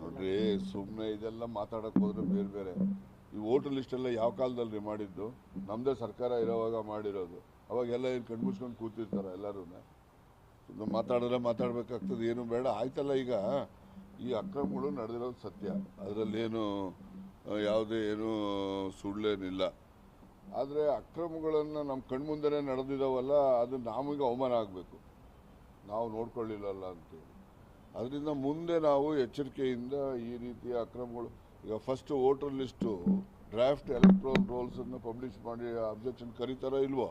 ನೋಡ್ರಿ, ಸುಮ್ಮನೆ ಇದೆಲ್ಲ ಮಾತಾಡಕ್ಕೆ ಹೋದ್ರೆ ಬೇರೆ ಬೇರೆ. ಈ ವೋಟರ್ ಲಿಸ್ಟ್ ಎಲ್ಲ ಯಾವ ಕಾಲದಲ್ಲಿ ಮಾಡಿದ್ದು? ನಮ್ಮದೇ ಸರ್ಕಾರ ಇರೋವಾಗ ಮಾಡಿರೋದು. ಅವಾಗೆಲ್ಲ ಇಲ್ಲಿ ಕಣ್ಮುಚ್ಕೊಂಡು ಕೂತಿರ್ತಾರೆ ಎಲ್ಲರೂ. ಸುಮ್ಮನೆ ಮಾತಾಡಿದ್ರೆ ಮಾತಾಡಬೇಕಾಗ್ತದೆ, ಏನು ಬೇಡ ಆಯ್ತಲ್ಲ. ಈಗ ಈ ಅಕ್ರಮಗಳು ನಡೆದಿರೋದು ಸತ್ಯ, ಅದರಲ್ಲೇನು ಯಾವುದೇ ಏನು ಸುಳ್ಳೇನಿಲ್ಲ. ಆದರೆ ಅಕ್ರಮಗಳನ್ನು ನಮ್ಮ ಕಣ್ಮುಂದೆನೇ ನಡೆದಿದ್ದಾವಲ್ಲ, ಅದು ನಮಗೆ ಅವಮಾನ ಆಗಬೇಕು, ನಾವು ನೋಡ್ಕೊಳ್ಳಿಲ್ಲಲ್ಲ ಅಂತೇಳಿ. ಅದರಿಂದ ಮುಂದೆ ನಾವು ಎಚ್ಚರಿಕೆಯಿಂದ ಈ ರೀತಿಯ ಅಕ್ರಮಗಳು, ಈಗ first voter list draft electoral ರೋಲ್ಸನ್ನು ಪಬ್ಲಿಷ್ ಮಾಡಿ ಅಬ್ಜೆಕ್ಷನ್ ಕರೀತಾರೋ ಇಲ್ವೋ?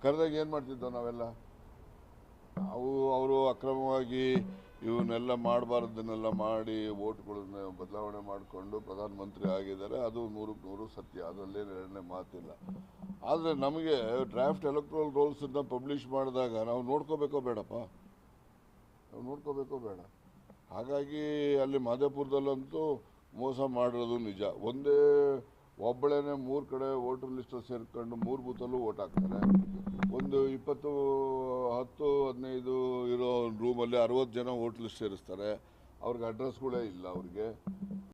ಕರೆದಾಗ ಏನು ಮಾಡ್ತಿದ್ದೋ ನಾವೆಲ್ಲ? ಅವರು ಅಕ್ರಮವಾಗಿ ಇವನ್ನೆಲ್ಲ ಮಾಡಬಾರ್ದನ್ನೆಲ್ಲ ಮಾಡಿ ವೋಟ್ಗಳನ್ನ ಬದಲಾವಣೆ ಮಾಡಿಕೊಂಡು ಪ್ರಧಾನಮಂತ್ರಿ ಆಗಿದ್ದಾರೆ. ಅದು 100% ಸತ್ಯ, ಅದರಲ್ಲೇನು ಎರಡನೇ ಮಾತಿಲ್ಲ. ಆದರೆ ನಮಗೆ ಡ್ರಾಫ್ಟ್ ಎಲೆಕ್ಟ್ರಲ್ ರೋಲ್ಸನ್ನು ಪಬ್ಲಿಷ್ ಮಾಡಿದಾಗ ನಾವು ನೋಡ್ಕೋಬೇಕೋ ಬೇಡಪ್ಪ? ನಾವು ನೋಡ್ಕೋಬೇಕೋ ಬೇಡ? ಹಾಗಾಗಿ ಅಲ್ಲಿ ಮಾದೇಪುರದಲ್ಲಂತೂ ಮೋಸ ಮಾಡಿರೋದು ನಿಜ. ಒಬ್ಬಳೇನೆ 3 ಕಡೆ ವೋಟರ್ ಲಿಸ್ಟ್ ಸೇರ್ಕೊಂಡು 3 ಬೂತಲ್ಲೂ ವೋಟ್ ಹಾಕ್ತಾರೆ. ಒಂದು 20, 10, 15 ಇರೋ ರೂಮಲ್ಲಿ 60 ಜನ ವೋಟರ್ ಲಿಸ್ಟ್ ಸೇರಿಸ್ತಾರೆ. ಅವ್ರಿಗೆ ಅಡ್ರೆಸ್ಗಳೇ ಇಲ್ಲ ಅವ್ರಿಗೆ.